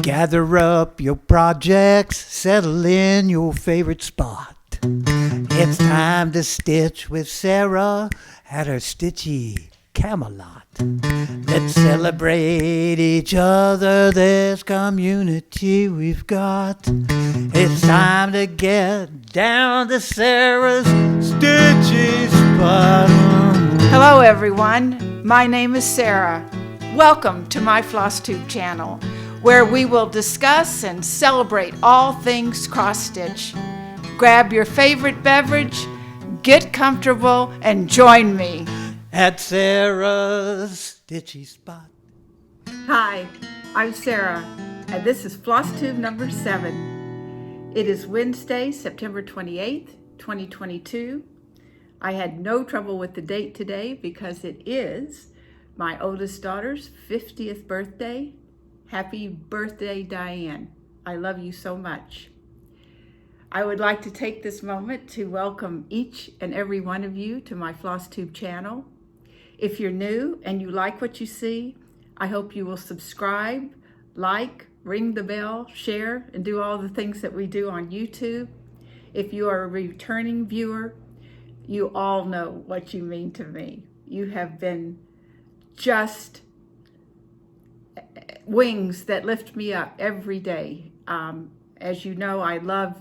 Gather up your projects, settle in your favorite spot. It's time to stitch with Sarah at her stitchy Camelot. Let's celebrate each other, this community we've got. It's time to get down to Sarah's stitchy spot. Hello everyone, my name is Sarah. Welcome to my FlossTube channel, where we will discuss and celebrate all things cross-stitch. Grab your favorite beverage, get comfortable, and join me at Sarah's stitchy spot. Hi, I'm Sarah, and this is FlossTube number 7. It is Wednesday, September 28th, 2022. I had no trouble with the date today because it is my oldest daughter's 50th birthday. Happy birthday, Diane. I love you so much. I would like to take this moment to welcome each and every one of you to my FlossTube channel. If you're new and you like what you see, I hope you will subscribe, like, ring the bell, share, and do all the things that we do on YouTube. If you are a returning viewer, you all know what you mean to me. You have been just wings that lift me up every day. As you know, I love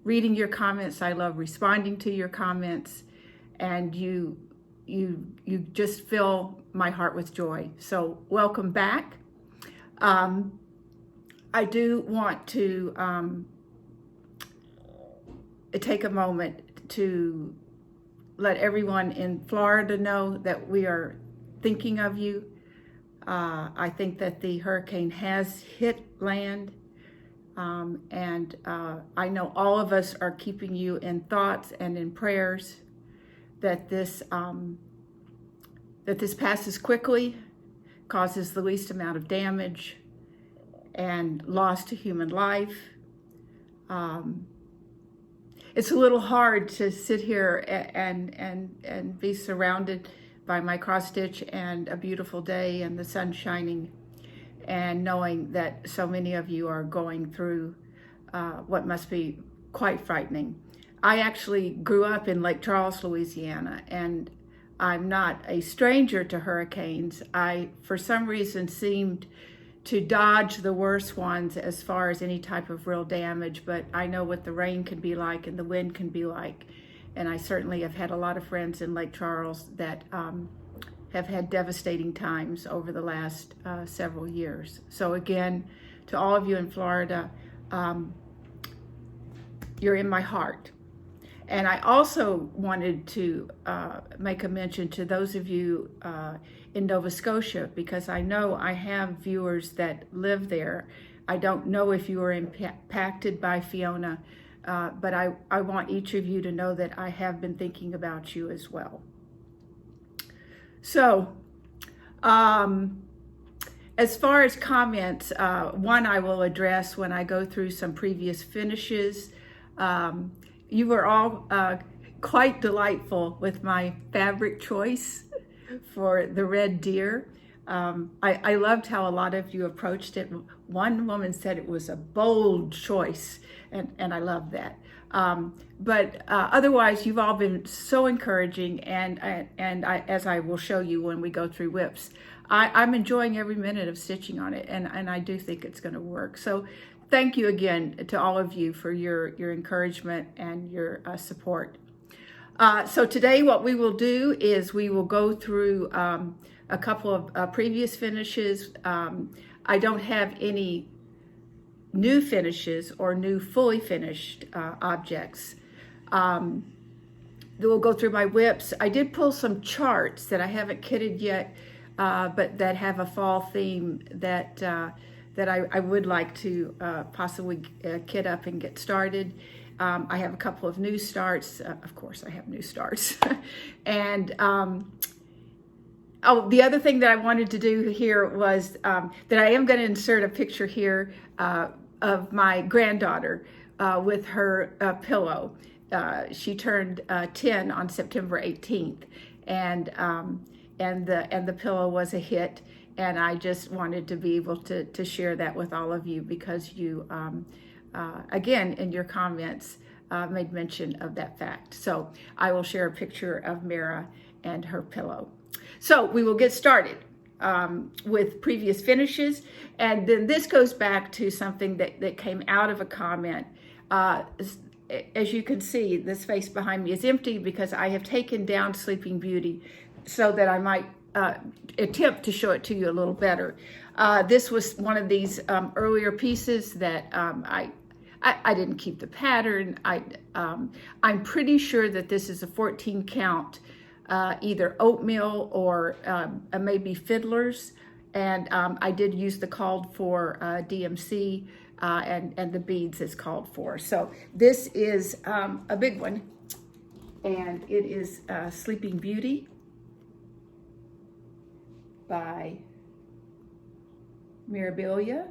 reading your comments. I love responding to your comments, and you just fill my heart with joy. So welcome back. I do want to take a moment to let everyone in Florida know that we are thinking of you. I think that the hurricane has hit land, and I know all of us are keeping you in thoughts and in prayers that this passes quickly, causes the least amount of damage and loss to human life. It's a little hard to sit here and be surrounded by my cross stitch and a beautiful day and the sun shining, and knowing that so many of you are going through what must be quite frightening. I actually grew up in Lake Charles, Louisiana, and I'm not a stranger to hurricanes. I, for some reason, seemed to dodge the worst ones as far as any type of real damage, but I know what the rain can be like and the wind can be like. And I certainly have had a lot of friends in Lake Charles that have had devastating times over the last several years. So again, to all of you in Florida, you're in my heart. And I also wanted to make a mention to those of you in Nova Scotia, because I know I have viewers that live there. I don't know if you were impacted by Fiona, but I want each of you to know that I have been thinking about you as well. So, as far as comments, one I will address when I go through some previous finishes. You were all quite delightful with my fabric choice for the red deer. I loved how a lot of you approached it. One woman said it was a bold choice, and I love that. But otherwise, you've all been so encouraging, and as I will show you when we go through whips, I'm enjoying every minute of stitching on it, and I do think it's going to work. So thank you again to all of you for your encouragement and your support. So today what we will do is we will go through a couple of previous finishes. I don't have any new finishes or new fully finished objects. We'll go through my whips. I did pull some charts that I haven't kitted yet, but that have a fall theme that I would like to possibly kit up and get started. I have a couple of new starts. Of course, I have new starts. And the other thing that I wanted to do here was that I am going to insert a picture here of my granddaughter with her pillow. She turned 10 on September 18th, and the pillow was a hit. And I just wanted to be able to share that with all of you because you, again, in your comments, made mention of that fact. So I will share a picture of Mara and her pillow. So we will get started with previous finishes. And then this goes back to something that came out of a comment. As you can see, the space behind me is empty because I have taken down Sleeping Beauty so that I might attempt to show it to you a little better. This was one of these earlier pieces that I didn't keep the pattern. I'm pretty sure that this is a 14 count, either oatmeal or maybe fiddlers. And I did use the called for DMC and the beads as called for. So this is a big one, and it is Sleeping Beauty by Mirabilia.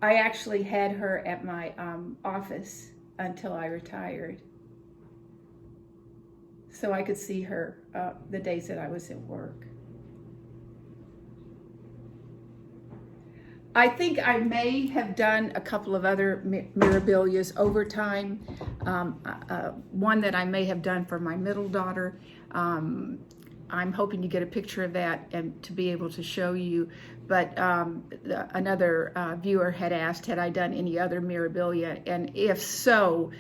I actually had her at my office until I retired, so I could see her the days that I was at work. I think I may have done a couple of other Mirabilias over time. One that I may have done for my middle daughter. I'm hoping to get a picture of that and to be able to show you. But another viewer had asked, had I done any other Mirabilia? And if so,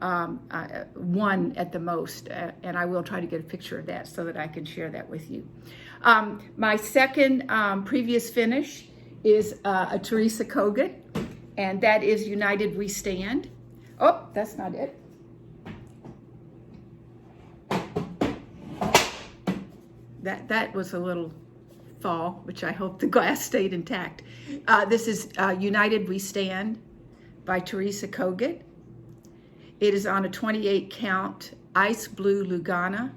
one at the most. And I will try to get a picture of that so that I can share that with you. My second previous finish is a Teresa Kogut, and that is United We Stand. Oh, that's not it. That was a little fall, which I hope the glass stayed intact. This is United We Stand by Teresa Kogut. It is on a 28 count ice blue Lugana.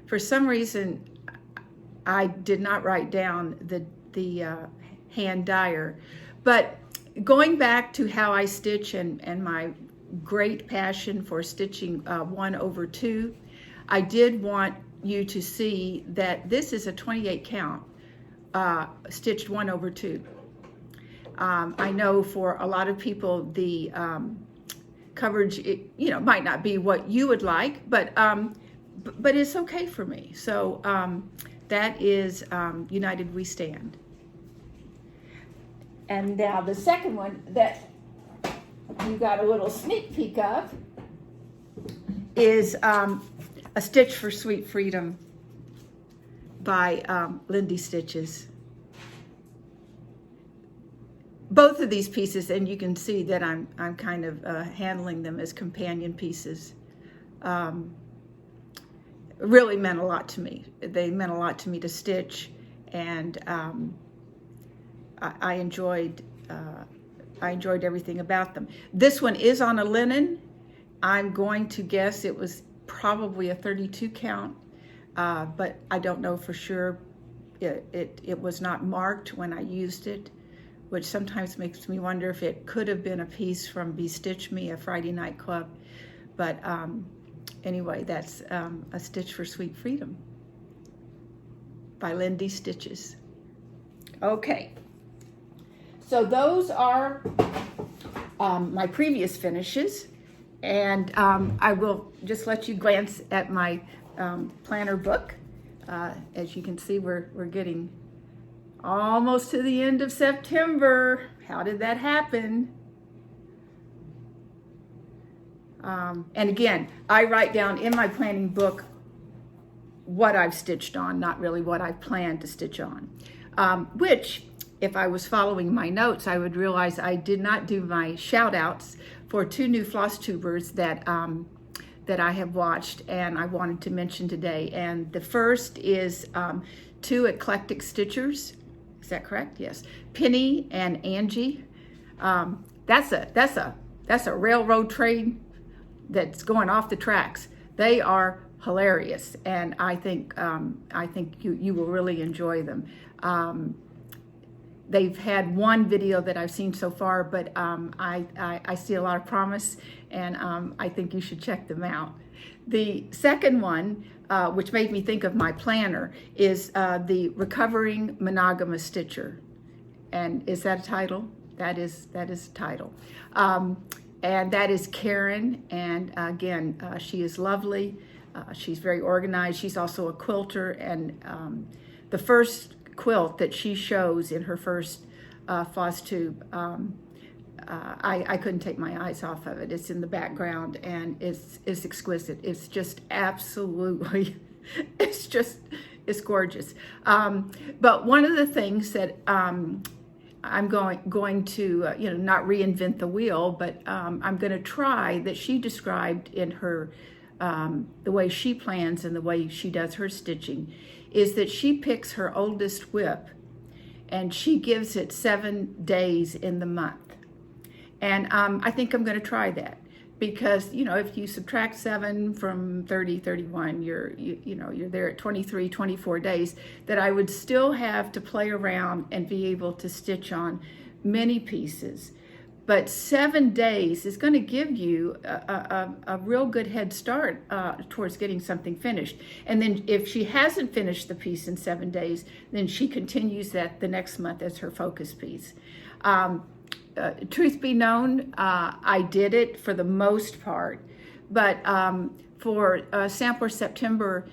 For some reason, I did not write down the hand dyer, but going back to how I stitch and my great passion for stitching 1/2, I did want you to see that this is a 28 count stitched 1/2. I know for a lot of people the coverage might not be what you would like, but it's okay for me. So that is United We Stand. And now the second one that you got a little sneak peek of is A Stitch for Sweet Freedom by Lindy Stitches. Both of these pieces, and you can see that I'm kind of handling them as companion pieces, really meant a lot to me. They meant a lot to me to stitch, and I enjoyed everything about them. This one is on a linen. I'm going to guess it was probably a 32 count, but I don't know for sure. It was not marked when I used it, which sometimes makes me wonder if it could have been a piece from Be Stitch Me, a Friday night club. But anyway, that's A Stitch for Sweet Freedom by Lindy Stitches. Okay, so those are my previous finishes, and I will just let you glance at my planner book. As you can see, we're getting almost to the end of September. How did that happen? And again, I write down in my planning book what I've stitched on, not really what I plan to stitch on. Which, if I was following my notes, I would realize I did not do my shout outs for 2 new FlossTubers that I have watched and I wanted to mention today. And the first is 2 eclectic stitchers. Is that correct? Yes. Penny and Angie. That's a railroad train that's going off the tracks. They are hilarious, and I think you will really enjoy them. They've had one video that I've seen so far, but I see a lot of promise, and I think you should check them out. The second one which made me think of my planner, is the Recovering Monogamous Stitcher. And is that a title? That is a title. And that is Karen. And again, she is lovely. She's very organized. She's also a quilter. And the first quilt that she shows in her first FlossTube, I couldn't take my eyes off of it. It's in the background and it's exquisite. It's just absolutely, it's gorgeous. But one of the things that I'm going to, not reinvent the wheel, but I'm going to try that she described in her, the way she plans and the way she does her stitching, is that she picks her oldest whip and she gives it 7 days in the month. And I think I'm going to try that because, if you subtract 7 from 30, 31, you're there at 23, 24 days, that I would still have to play around and be able to stitch on many pieces. But 7 days is going to give you a real good head start towards getting something finished. And then if she hasn't finished the piece in 7 days, then she continues that the next month as her focus piece. Truth be known, I did it for the most part, but for Sampler September,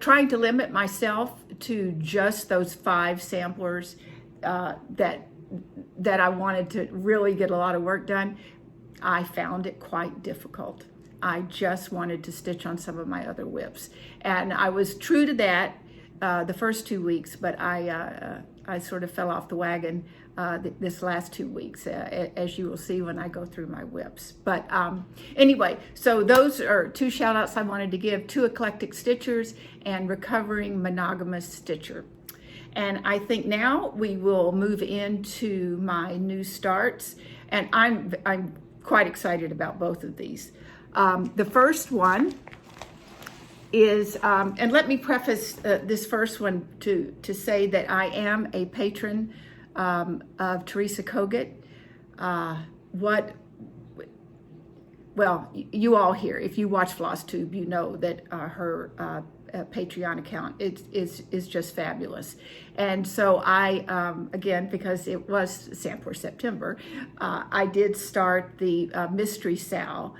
trying to limit myself to just those 5 samplers that I wanted to really get a lot of work done, I found it quite difficult. I just wanted to stitch on some of my other whips. And I was true to that the first 2 weeks, but I sort of fell off the wagon this last 2 weeks, as you will see when I go through my whips. But anyway, so those are 2 shout outs I wanted to give to Eclectic Stitchers and Recovering Monogamous Stitcher. And I think now we will move into my new starts, and I'm quite excited about both of these. The first one is, and let me preface this first one to say that I am a patron of Teresa Kogut. Well, you all here, if you watch FlossTube, you know that her Patreon account is just fabulous. And so I, again, because it was Sampler September, I did start the Mystery Sal,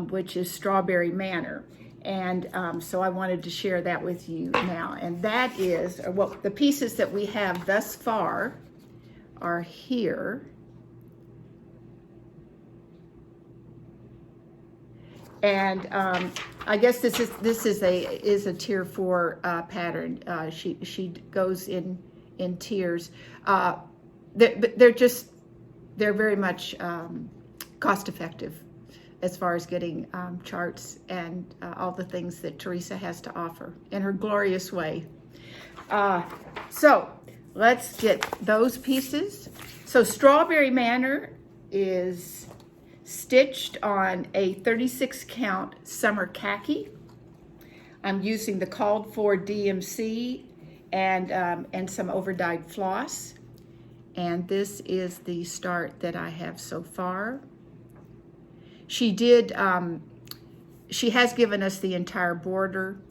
which is Strawberry Manor. And so I wanted to share that with you now. And that is, well, the pieces that we have thus far are here. And I guess this is a tier 4 pattern. She goes in tiers. They're very much cost effective as far as getting charts and all the things that Teresa has to offer in her glorious way. So let's get those pieces. So Strawberry Manor is stitched on a 36 count summer khaki. I'm using the called for DMC and some overdyed floss. And this is the start that I have so far. She has given us the entire border.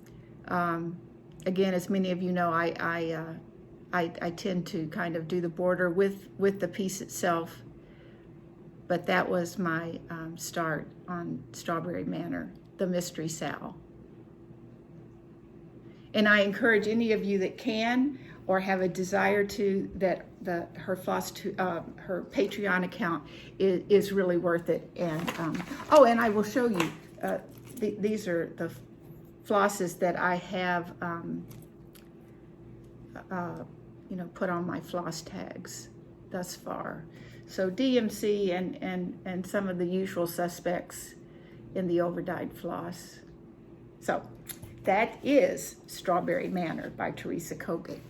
Again, as many of you know, I tend to kind of do the border with the piece itself. But that was my start on Strawberry Manor, the Mystery Sal. And I encourage any of you that can or have a desire to, that her Patreon account is really worth it. And and I will show you. These are the flosses that I have, put on my floss tags thus far. So DMC and some of the usual suspects in the overdyed floss. So that is Strawberry Manor by Teresa Kogut.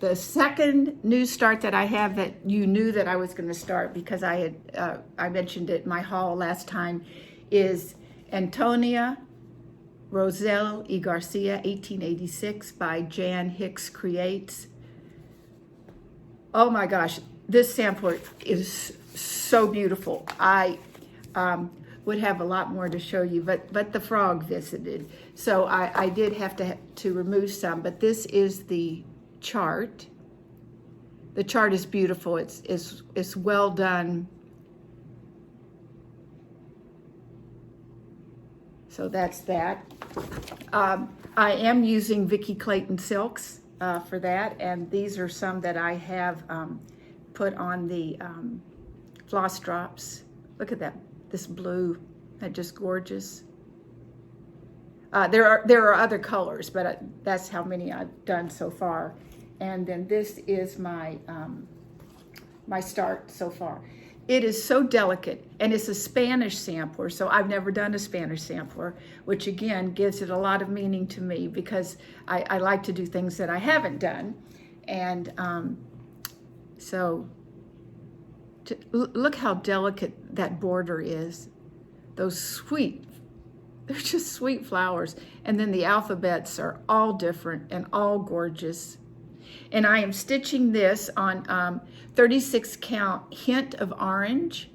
The second new start that I have that you knew that I was going to start because I mentioned it in my haul last time is Antonia Roselle y Garcia, 1886 by Jan Hicks Creates. Oh my gosh. This sampler is so beautiful. would have a lot more to show you, but the frog visited. So I did have to remove some, but this is the chart. The chart is beautiful. It's well done. So that's that. I am using Vicki Clayton silks for that, and these are some that I have put on the floss drops. Look at that, this blue, that's just gorgeous. There are other colors, but that's how many I've done so far. And then this is my my start so far. It is so delicate, and it's a Spanish sampler, so I've never done a Spanish sampler, which again gives it a lot of meaning to me because I like to do things that I haven't done. And so look how delicate that border is. Those sweet, they're just sweet flowers. And then the alphabets are all different and all gorgeous. And I am stitching this on 36 count Hint of Orange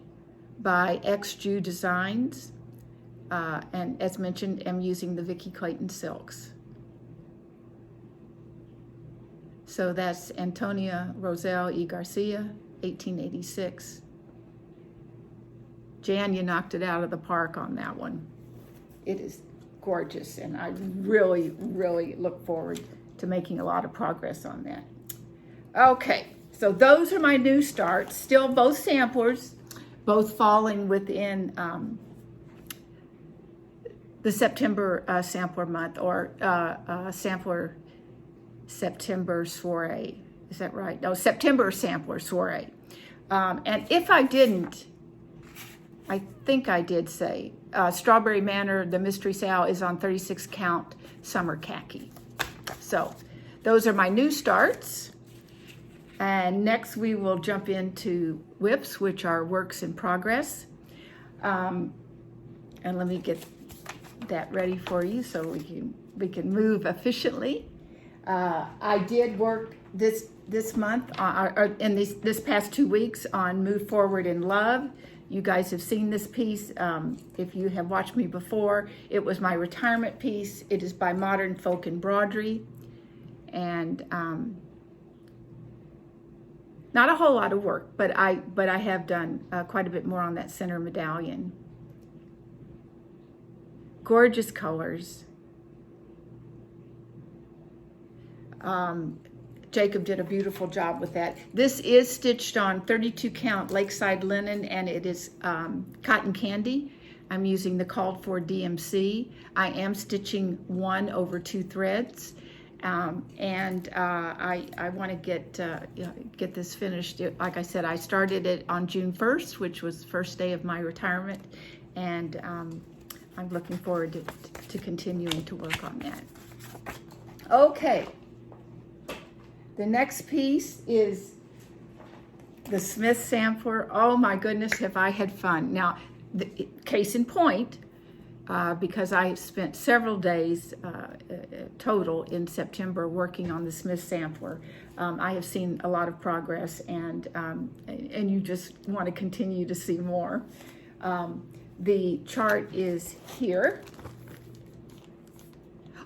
by XJU Designs. And as mentioned, I'm using the Vicki Clayton silks. So that's Antonia Roselle E. Garcia, 1886. Jan, you knocked it out of the park on that one. It is gorgeous, and I really, really look forward to making a lot of progress on that. Okay, so those are my new starts, still both samplers, both falling within the September sampler month, or sampler September soiree. Is that right? No, September sampler soiree. And if I didn't, I think I did say Strawberry Manor, the Mystery Sow, is on 36 count Summer Khaki. So those are my new starts. And next we will jump into whips, which are works in progress. And let me get that ready for you so we can move efficiently. I did work this month, or in this past 2 weeks, on Move Forward in Love. You guys have seen this piece. If you have watched me before, it was my retirement piece. It is by Modern Folk Embroidery. And not a whole lot of work, but I have done quite a bit more on that center medallion. Gorgeous colors. Jacob did a beautiful job with that. This is stitched on 32 count Lakeside linen, and it is cotton candy. I'm using the called for DMC. I am stitching 1 over 2 threads. And I want to get this finished. Like I said, I started it on June 1st, which was the first day of my retirement, and I'm looking forward to continuing to work on that. Okay, the next piece is the Smith sampler. Oh my goodness, have I had fun. Now, case in point, because I spent several days total in September working on the Smith sampler. I have seen a lot of progress, and you just want to continue to see more. The chart is here.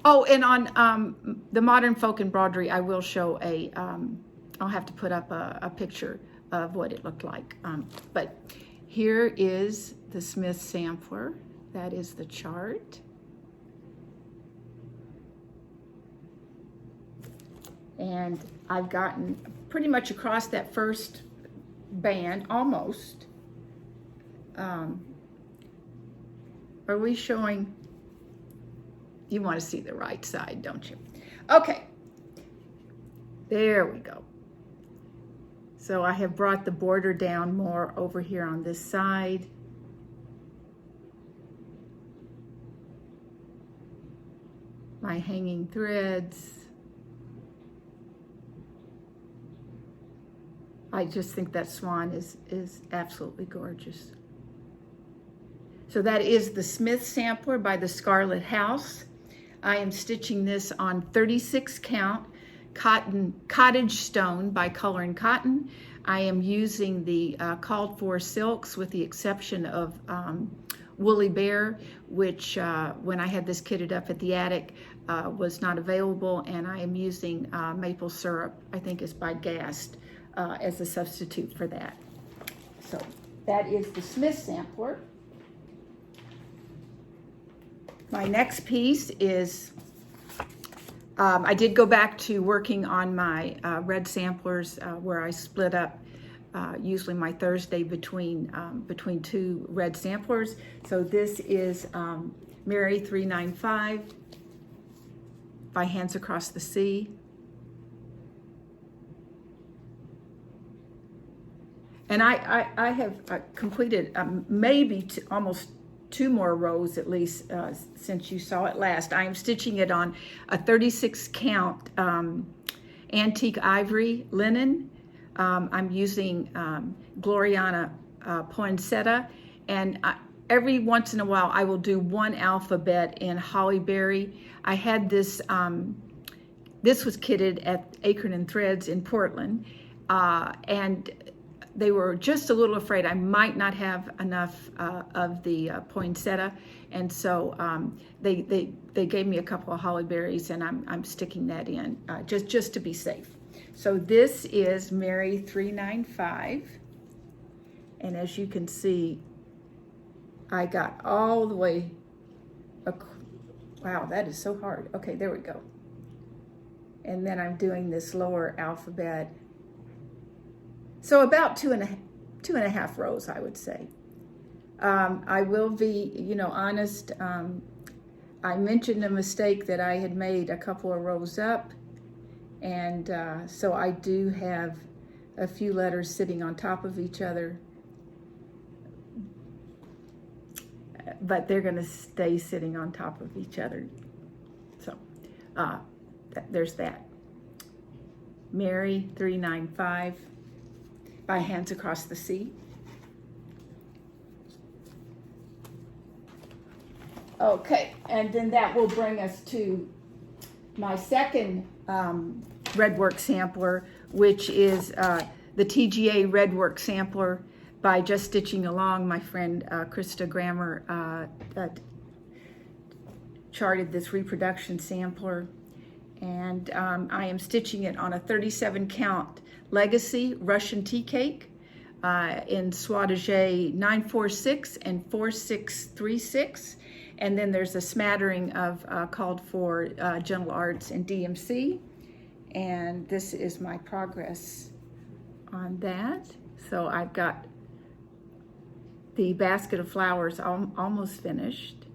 Oh, and on the Modern Folk Embroidery, I will show I'll have to put up a picture of what it looked like. But here is the Smith sampler. That is the chart. And I've gotten pretty much across that first band, almost. Are we showing? You want to see the right side, don't you? Okay. There we go. So I have brought the border down more over here on this side. My hanging threads. I just think that swan is absolutely gorgeous. So that is the Smith sampler by the Scarlet House. I am stitching this on 36 count Cottage Stone by Color and Cotton. I am using the called for silks with the exception of Woolly Bear, which when I had this kitted up at the attic was not available, and I am using maple syrup, I think is by Gast, as a substitute for that. So that is the Smith sampler. My next piece is, I did go back to working on my red samplers where I split up usually my Thursday between two red samplers. So this is Mary 395 by Hands Across the Sea. And I have completed maybe almost 2 more rows at least since you saw it last. I am stitching it on a 36 count antique ivory linen. I'm using Gloriana poinsettia, and every once in a while I will do one alphabet in hollyberry. I had this, this was kitted at Acorn and Threads in Portland, and they were just a little afraid I might not have enough of the poinsettia, and so they gave me a couple of hollyberries, and I'm sticking that in just to be safe. So this is Mary 395, and as you can see, I got all the way. Wow, that is so hard. Okay, there we go. And then I'm doing this lower alphabet. So about two and a half rows, I would say. I will be, honest. I mentioned a mistake that I had made a couple of rows up, and so I do have a few letters sitting on top of each other, but they're going to stay sitting on top of each other. So there's that. Mary 395. By Hands Across the Sea. Okay, and then that will bring us to my second redwork sampler, which is the TGA redwork sampler by Just Stitching Along. My friend Krista Grammer charted this reproduction sampler, and I am stitching it on a 37 count Legacy Russian tea cake in Swatagé 946 and 4636, and then there's a smattering of called for Gentle Arts and DMC, and this is my progress on that. So I've got the basket of flowers almost finished.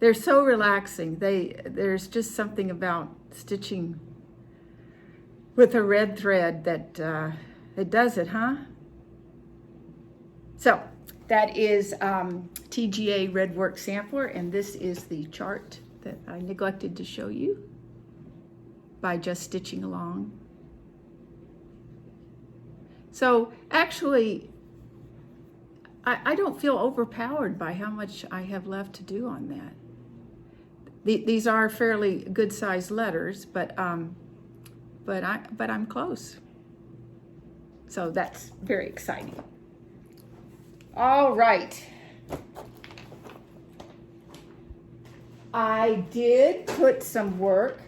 They're so relaxing. There's just something about stitching with a red thread that it does it, huh? So that is TGA redwork sampler, and this is the chart that I neglected to show you by Just Stitching Along. So actually, I don't feel overpowered by how much I have left to do on that. These are fairly good-sized letters, but I'm close. So that's very exciting. All right. I did put some work.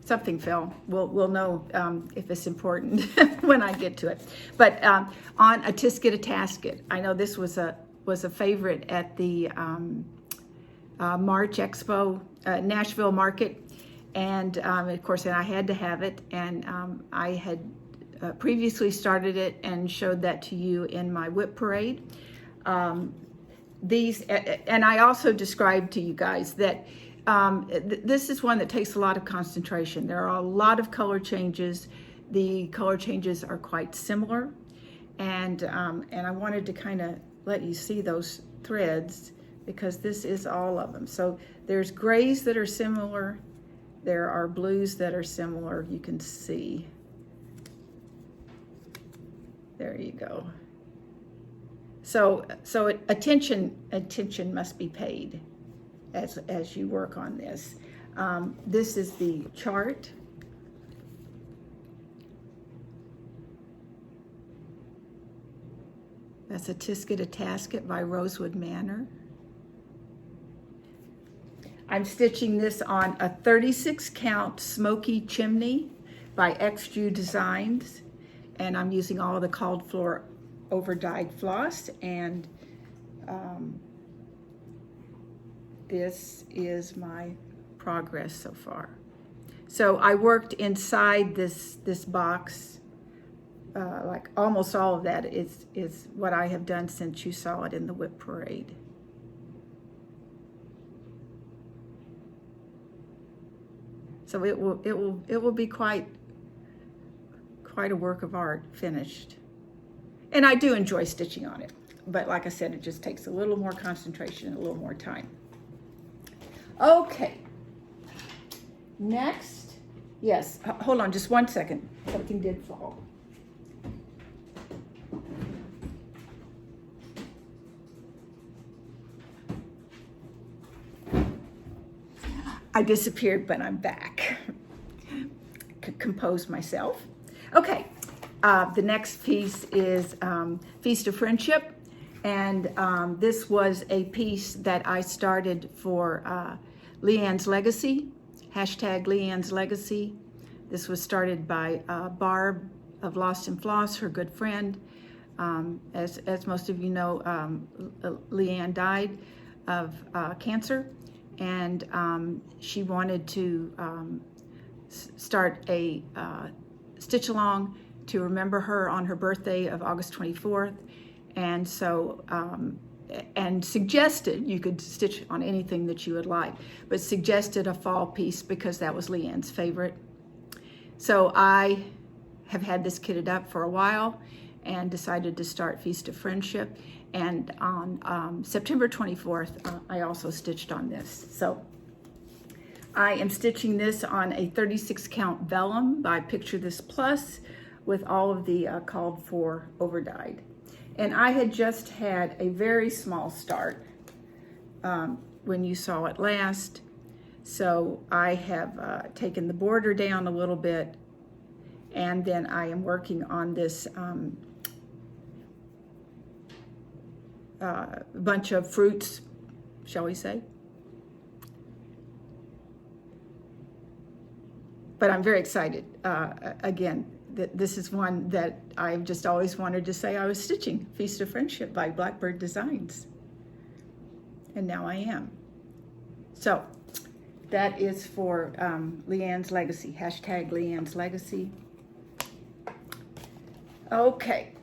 Something fell. We'll know if it's important when I get to it. But on a Tisket a Tasket. I know this was a favorite at the March Expo, Nashville Market, and of course, and I had to have it, and I had previously started it and showed that to you in my whip parade. These, and I also described to you guys that this is one that takes a lot of concentration. There are a lot of color changes. The color changes are quite similar, and I wanted to kind of let you see those threads, because this is all of them. So there's grays that are similar. There are blues that are similar. You can see. There you go. So attention must be paid as you work on this. This is the chart. That's a Tisket a Tasket by Rosewood Manor. I'm stitching this on a 36 count smoky chimney by XJU Designs, and I'm using all of the called for over dyed floss, and this is my progress so far. So I worked inside this box, like almost all of that is what I have done since you saw it in the whip parade. So it will be quite a work of art finished. And I do enjoy stitching on it, but like I said, it just takes a little more concentration and a little more time. Okay, next, yes, hold on just one second, something did fall. I disappeared, but I'm back. Compose myself. Okay, the next piece is Feast of Friendship, and this was a piece that I started for Leanne's Legacy, hashtag Leanne's Legacy. This was started by Barb of Lost and Floss, her good friend. As most of you know, Leanne died of cancer, and she wanted to start a stitch along to remember her on her birthday of August 24th, and so and suggested you could stitch on anything that you would like, but suggested a fall piece because that was Leanne's favorite. So I have had this kitted up for a while and decided to start Feast of Friendship, and on September 24th I also stitched on this. So I am stitching this on a 36 count vellum by Picture This Plus with all of the called for over dyed. And I had just had a very small start when you saw it last. So I have taken the border down a little bit, and then I am working on this bunch of fruits, shall we say. But I'm very excited. Again, this is one that I've just always wanted to say I was stitching, Feast of Friendship by Blackbird Designs. And now I am. So that is for Leanne's Legacy, hashtag Leanne's Legacy. Okay.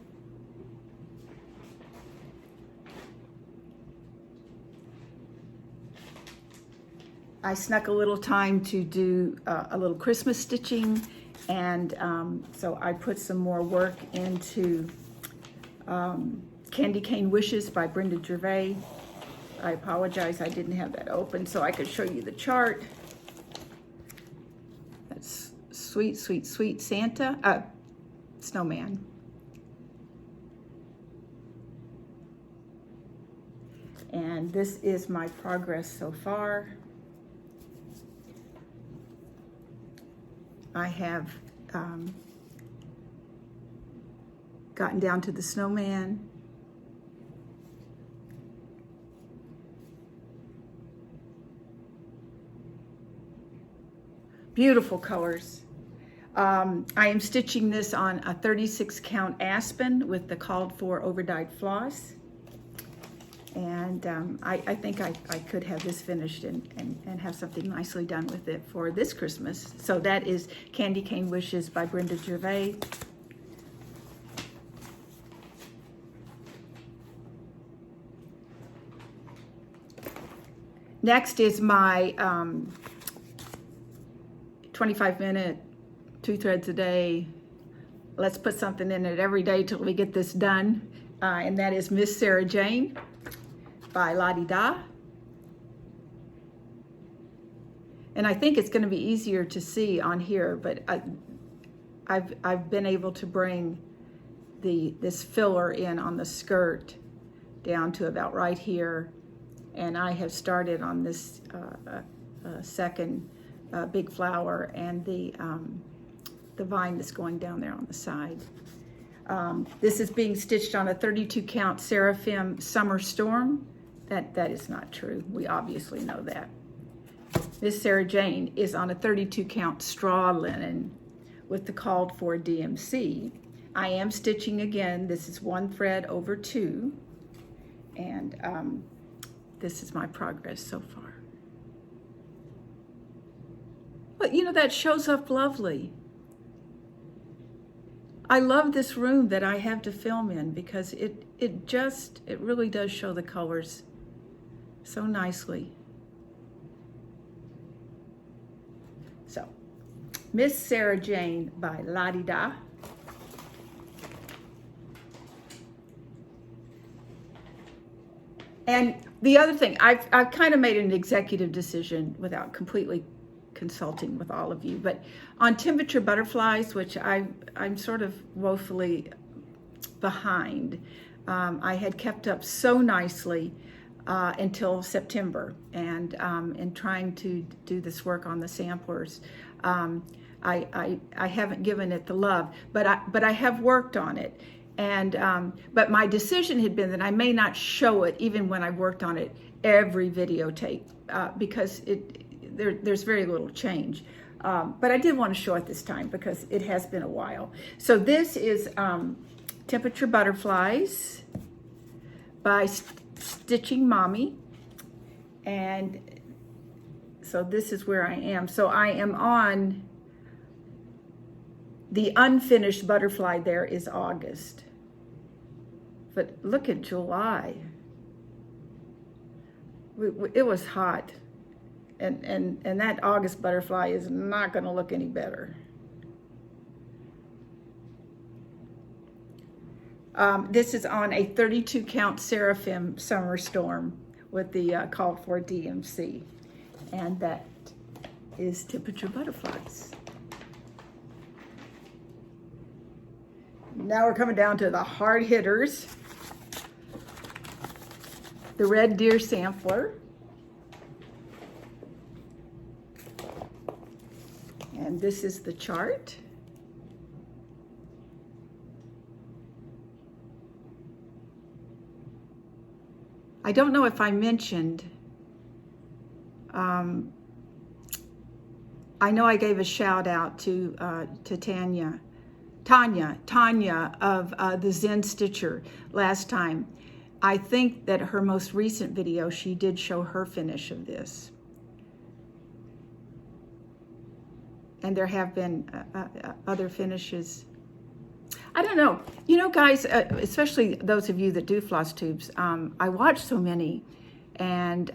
I snuck a little time to do a little Christmas stitching, and so I put some more work into Candy Cane Wishes by Brenda Gervais. I apologize, I didn't have that open so I could show you the chart. That's Sweet, Sweet, Sweet Santa, Snowman. And this is my progress so far. I have gotten down to the snowman. Beautiful colors. I am stitching this on a 36 count aspen with the called for over dyed floss. And I think I could have this finished and have something nicely done with it for this Christmas. So that is Candy Cane Wishes by Brenda Gervais. Next is my 25-minute, 2 threads a day. Let's put something in it every day till we get this done. And that is Miss Sarah Jane by Lottie Da. And I think it's going to be easier to see on here, but I've been able to bring this filler in on the skirt down to about right here, and I have started on this second big flower and the vine that's going down there on the side. This is being stitched on a 32 count Seraphim Summer Storm. That is not true. We obviously know that. Miss Sarah Jane is on a 32 count straw linen with the called for DMC. I am stitching again. This is 1 thread over 2. And this is my progress so far. But you know, that shows up lovely. I love this room that I have to film in because it really does show the colors so nicely. So, Miss Sarah Jane by La-Di-Da. And the other thing, I've kind of made an executive decision without completely consulting with all of you, but on temperature butterflies, which I'm sort of woefully behind. I had kept up so nicely until September, and in trying to do this work on the samplers, I haven't given it the love, but I have worked on it. And but my decision had been that I may not show it even when I worked on it every videotape because there's very little change. But I did want to show it this time because it has been a while. So this is Temperature Butterflies by Stitching Mommy. And so this is where I am. So I am on the unfinished butterfly. There is August. But look at July. It was hot. And that August butterfly is not going to look any better. This is on a 32 count Seraphim Summer Storm with the called for DMC. And that is Temperature Butterflies. Now we're coming down to the hard hitters. The Red Deer Sampler. And this is the chart. I don't know if I mentioned, I know I gave a shout out to Tania of the Zen Stitcher last time. I think that her most recent video, she did show her finish of this. And there have been other finishes. I don't know. You know, guys, especially those of you that do FlossTubes, I watch so many, and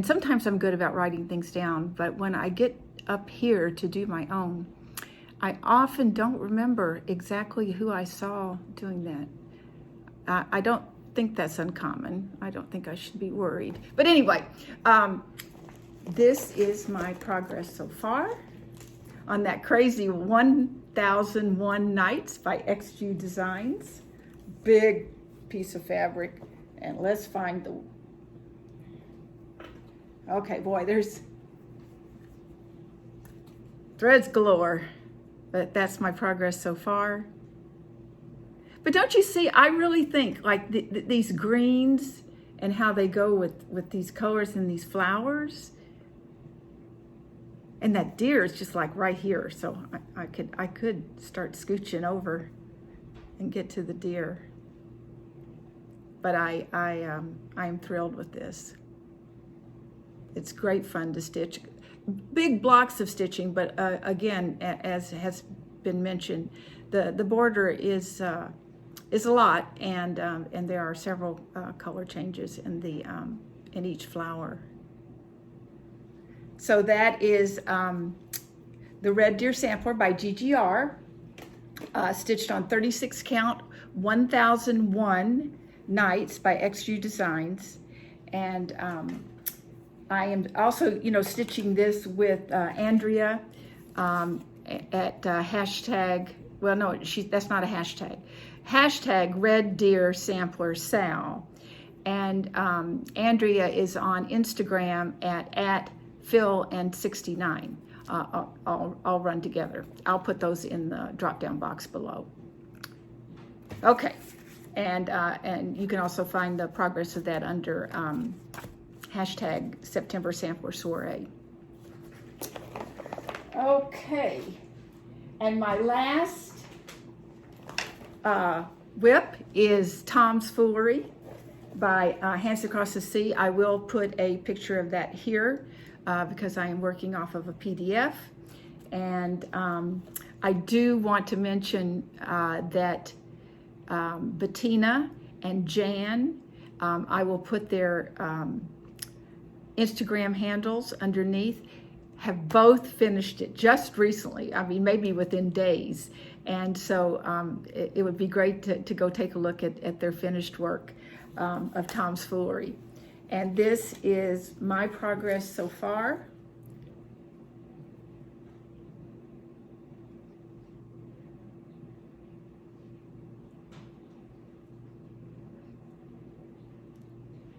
sometimes I'm good about writing things down, but when I get up here to do my own, I often don't remember exactly who I saw doing that. I don't think that's uncommon. I don't think I should be worried. But anyway, this is my progress so far on that crazy 1001 Nights by XG Designs. Big piece of fabric. And let's find the... Okay, boy, there's threads galore. But that's my progress so far. But don't you see, I really think like these greens and how they go with these colors and these flowers. And that deer is just like right here. So I could start scooching over and get to the deer. But I am thrilled with this. It's great fun to stitch. Big blocks of stitching, but again, as has been mentioned, the border is a lot, and there are several color changes in each flower. So that is the Red Deer Sampler by GiGiR, stitched on 36 count 1001 Nights by XG Designs, and I am also, stitching this with Andrea at hashtag. Well, no, that's not a hashtag. Hashtag Red Deer Sampler Sal, and Andrea is on Instagram at Phil and 69. I'll run together. I'll put those in the drop-down box below. Okay, and you can also find the progress of that under hashtag September Sampler Soiree. Okay, and my last whip is Tom's Foolery by Hands Across the Sea. I will put a picture of that here because I am working off of a PDF. And I do want to mention that Bettina and Jan, I will put their Instagram handles underneath, have both finished it just recently. I mean, maybe within days. And so it would be great to go take a look at their finished work of Tom's Foolery. And this is my progress so far.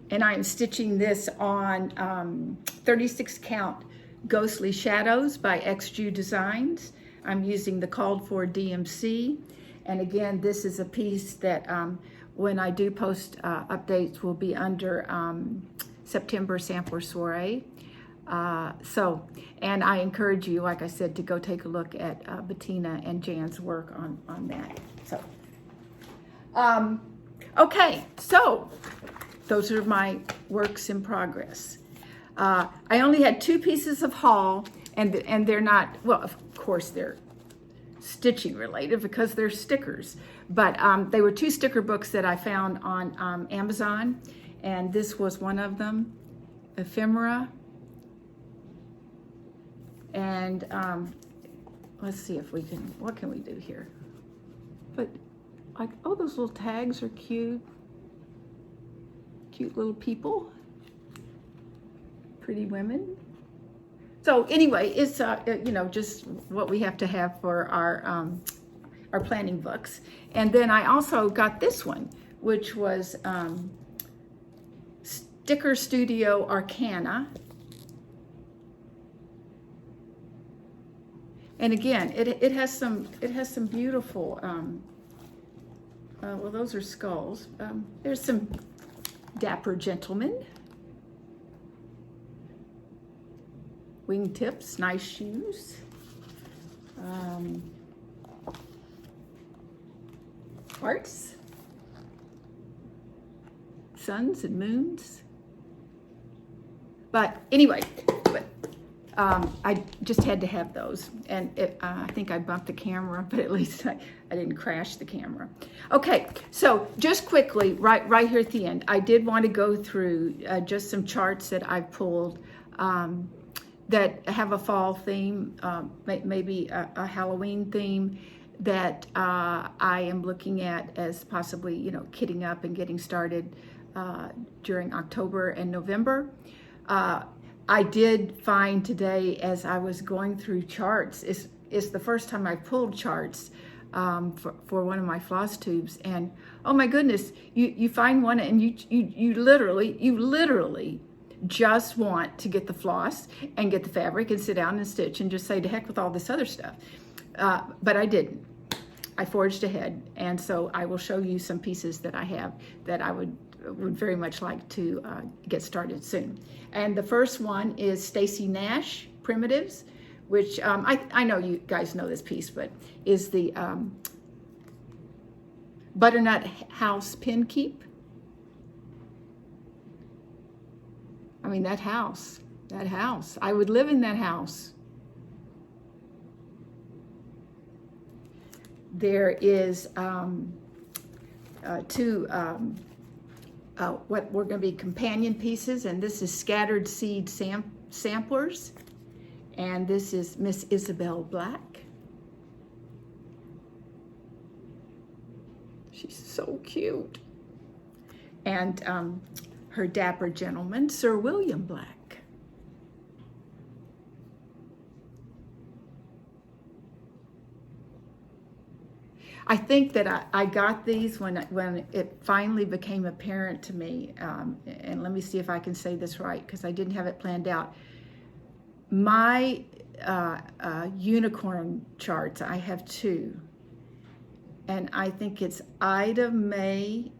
And I am stitching this on 36 count Ghostly Shadows by XJU Designs. I'm using the called for DMC. And again, this is a piece that when I do post updates will be under September Sampler Soiree. And I encourage you, like I said, to go take a look at Bettina and Jan's work on that. So, okay, so those are my works in progress. I only had 2 pieces of haul, and they're not, well, of course they're stitching related because they're stickers, but they were 2 sticker books that I found on Amazon, and this was one of them, Ephemera. And let's see if we can, what can we do here? But like, oh, those little tags are cute. Cute little people, pretty women. So anyway, it's you know, just what we have to have for our planning books. And then I also got this one, which was Sticker Studio Arcana. And again, it has some beautiful. Well, those are skulls. There's some dapper gentlemen, wingtips, nice shoes, hearts, suns and moons. But anyway, I just had to have those, and I think I bumped the camera, but at least I didn't crash the camera. Okay, so just quickly, right here at the end, I did want to go through just some charts that I pulled that have a fall theme, maybe a Halloween theme that I am looking at as possibly, you know, kitting up and getting started during October and November. I did find today, as I was going through charts, it's the first time I pulled charts for one of my FlossTubes, and oh my goodness, you find one and you literally just want to get the floss and get the fabric and sit down and stitch and just say to heck with all this other stuff. But I didn't. I forged ahead, and so I will show you some pieces that I have that I would very much like to get started soon. And the first one is Stacy Nash Primitives, which I know you guys know this piece, but is the Butternut House Pin Keep. I mean, that house, I would live in that house. There is 2 what were going to be companion pieces, and this is Scattered Seed Samplers, and this is Miss Isabel Black. She's so cute. And her dapper gentleman, Sir William Black. I think that I got these when it finally became apparent to me, and let me see if I can say this right, because I didn't have it planned out. My unicorn charts, I have 2, and I think it's Ida Mae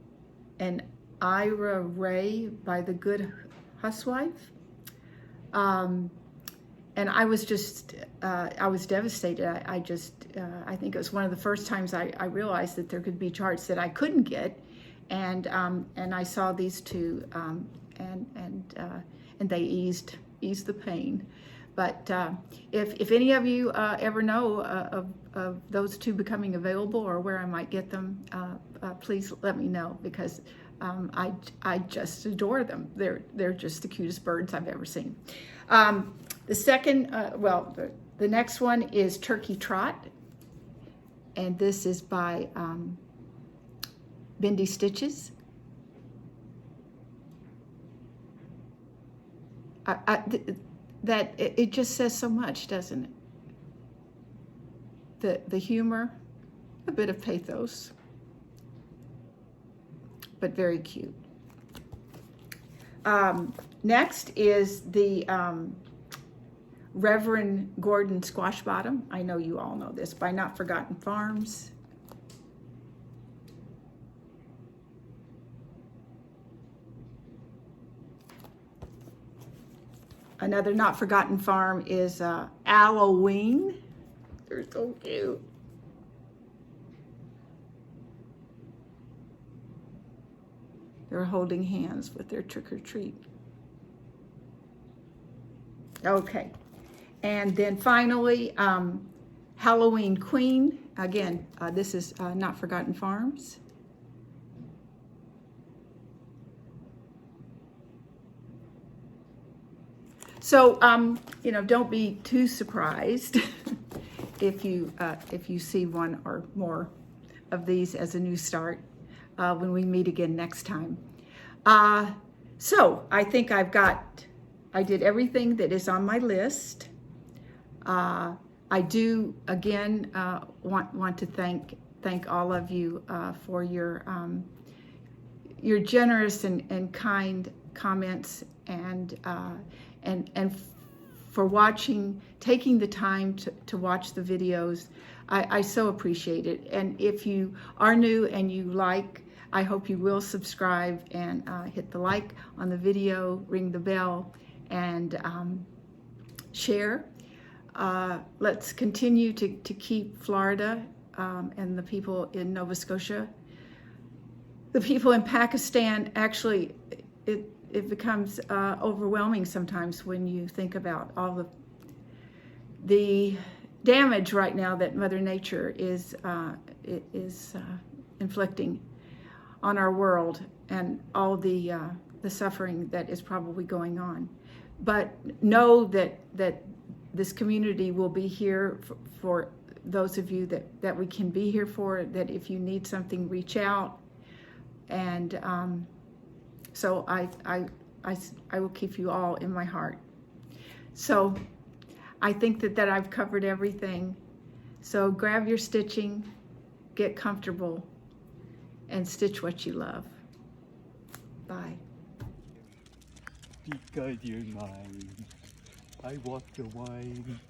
and Ira Ray by The Good Housewife. And I was just, I was devastated. I think it was one of the first times I realized that there could be charts that I couldn't get, and I saw these two, and they eased the pain. But if any of you ever know of those two becoming available or where I might get them, please let me know, because I just adore them. They're just the cutest birds I've ever seen. The second, the next one is Turkey Trot, and this is by Bendy Stitches. It just says so much, doesn't it? The humor, a bit of pathos, but very cute. Next is the Reverend Gordon Squash Bottom. I know you all know this, by Not Forgotten Farms. Another Not Forgotten Farm is Halloween. They're so cute. They're holding hands with their trick or treat. Okay. And then finally, Halloween Queen. Again, this is Not Forgotten Farms. So, don't be too surprised if you see one or more of these as a new start when we meet again next time. So I think I did everything that is on my list. I do again want to thank all of you for your generous and kind comments, and for watching, taking the time to watch the videos. I so appreciate it. And if you are new and you like, I hope you will subscribe and hit the like on the video, ring the bell, and share. Let's continue to keep Florida and the people in Nova Scotia, the people in Pakistan. Actually, it becomes overwhelming sometimes when you think about all the damage right now that Mother Nature is inflicting on our world, and all the suffering that is probably going on. But know that this community will be here for those of you that we can be here for, that if you need something, reach out. And so I will keep you all in my heart. So I think that I've covered everything. So grab your stitching, get comfortable, and stitch what you love. Bye. Because you're mine, I walk the wine.